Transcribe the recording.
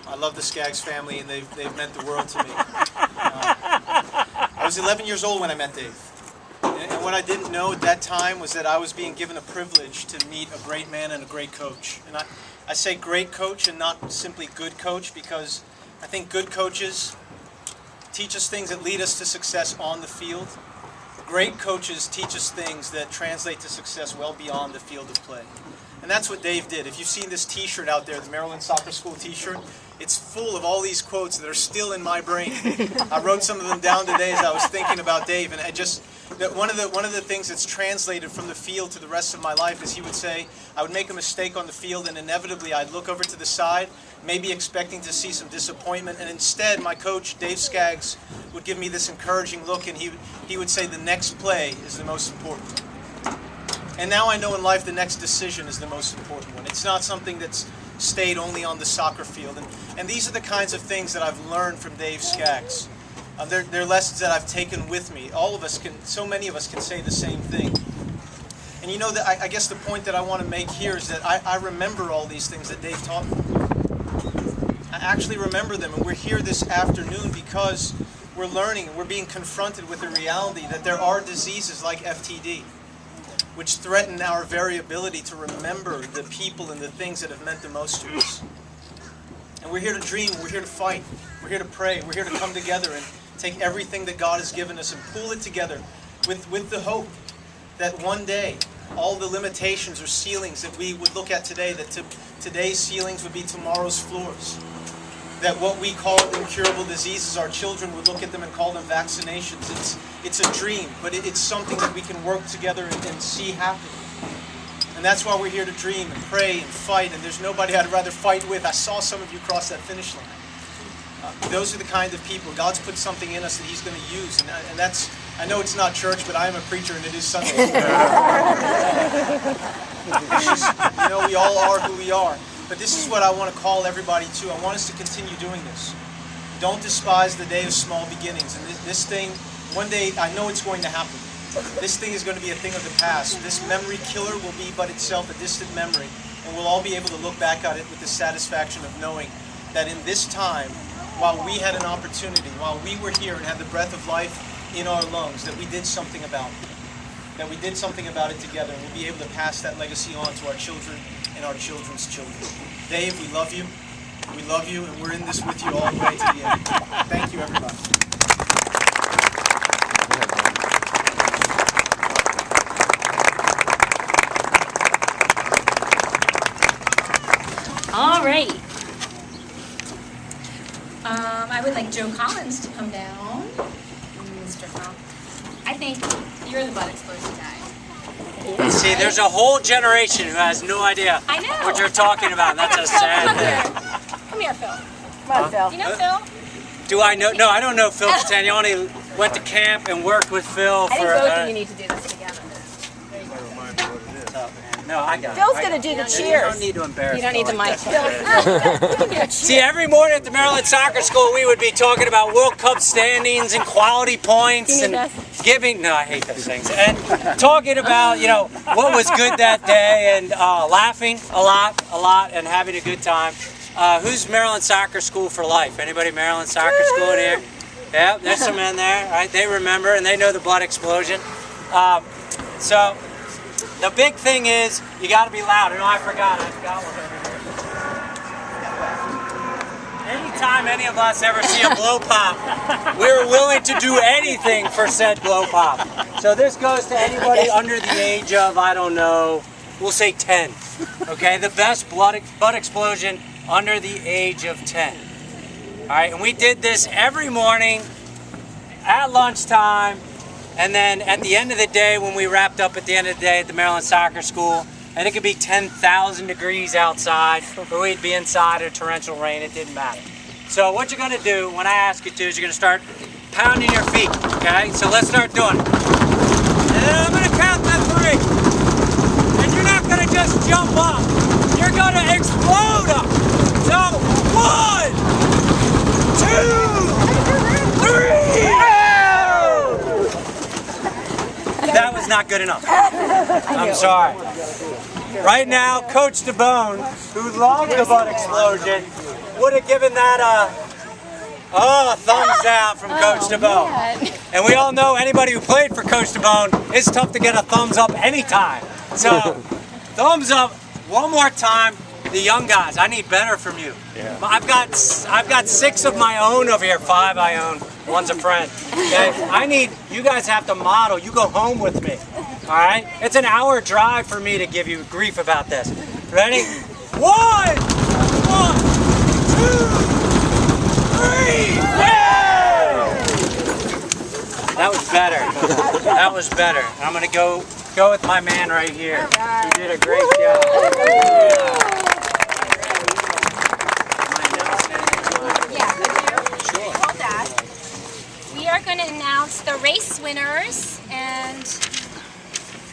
I love the Scaggs family, and they've meant the world to me. I was 11 years old when I met Dave. And what I didn't know at that time was that I was being given a privilege to meet a great man and a great coach. And I say great coach and not simply good coach, because I think good coaches teach us things that lead us to success on the field. Great coaches teach us things that translate to success well beyond the field of play. And that's what Dave did. If you've seen this t-shirt out there, the Maryland Soccer School t-shirt, it's full of all these quotes that are still in my brain. I wrote some of them down today as I was thinking about Dave, and one of the things that's translated from the field to the rest of my life is he would say, I would make a mistake on the field, and inevitably I'd look over to the side, maybe expecting to see some disappointment, and instead my coach, Dave Scaggs, would give me this encouraging look, and he would say, the next play is the most important. And now I know in life the next decision is the most important one. It's not something that's stayed only on the soccer field. And these are the kinds of things that I've learned from Dave Scaggs. They're lessons that I've taken with me. All of us can, so many of us can say the same thing. And you know, that I guess the point that I want to make here is that I remember all these things that Dave taught me. I actually remember them, and we're here this afternoon because we're learning and we're being confronted with the reality that there are diseases like FTD, which threaten our very ability to remember the people and the things that have meant the most to us. And we're here to dream, we're here to fight, we're here to pray, we're here to come together and take everything that God has given us and pull it together with the hope that one day all the limitations or ceilings that we would look at today, that today's ceilings would be tomorrow's floors. That what we call incurable diseases, our children would look at them and call them vaccinations. It's a dream, but it's something that we can work together and see happen. And that's why we're here to dream and pray and fight, and there's nobody I'd rather fight with. I saw some of you cross that finish line. Those are the kind of people. God's put something in us that He's going to use, and that's, I know it's not church, but I am a preacher and it is Sunday. You know, we all are who we are. But this is what I want to call everybody to. I want us to continue doing this. Don't despise the day of small beginnings. And this thing, one day, I know it's going to happen. This thing is going to be a thing of the past. This memory killer will be but itself a distant memory. And we'll all be able to look back at it with the satisfaction of knowing that in this time, while we had an opportunity, while we were here and had the breath of life in our lungs, that we did something about it. That we did something about it together, and we'll be able to pass that legacy on to our children and our children's children. Dave, we love you. We love you, and we're in this with you all the way to the end. Thank you, everybody. All right. I would like Joe Collins to come down. Mr. Collins. I think you're the butt explosion guy. See, there's a whole generation who has no idea what you're talking about. And that's a sad thing. Come here, Phil. Come on, Phil. Do you know Phil? Do I know? No, I don't know Phil Catania. I only went to camp and worked with Phil for... I think both of you need to do this together. No, I got it. Phil's going to do the cheers. You don't need to embarrass You don't need the mic. See, every morning at the Maryland Soccer School, we would be talking about World Cup standings and quality points and giving. No, I hate those things. And talking about, you know, what was good that day and laughing a lot, and having a good time. Who's Maryland Soccer School for life? Anybody Maryland Soccer School in here? Yeah, there's some in there. Right? They remember and they know the blood explosion. So. The big thing is, you got to be loud. No, I forgot one over here. Anytime any of us ever see a blow pop, we're willing to do anything for said blow pop. So this goes to anybody under the age of, I don't know, we'll say 10. Okay, the best butt explosion under the age of 10. All right, and we did this every morning at lunchtime. And then at the end of the day, when we wrapped up at the end of the day at the Maryland Soccer School, and it could be 10,000 degrees outside, or we'd be inside in torrential rain, it didn't matter. So what you're going to do, when I ask you to, is you're going to start pounding your feet, okay? So let's start doing it. And then I'm going to count to 3. And you're not going to just jump up. You're going to explode up. So, 1, 2, 3. That was not good enough. I'm sorry. Right now, Coach DeBone, who loved the butt explosion, would have given that a thumbs down from Coach DeBone. Man. And we all know anybody who played for Coach DeBone, it's tough to get a thumbs up anytime. So, thumbs up one more time. The young guys, I need better from you. Yeah. I've got 6 of my own over here. 5 I own. One's a friend. Okay? I need, you guys have to model. You go home with me. All right? It's an hour drive for me to give you grief about this. Ready? 1, 2, 3. Yeah! That was better. That was better. I'm gonna go with my man right here. You did a great job. Hold that. We are going to announce the race winners, and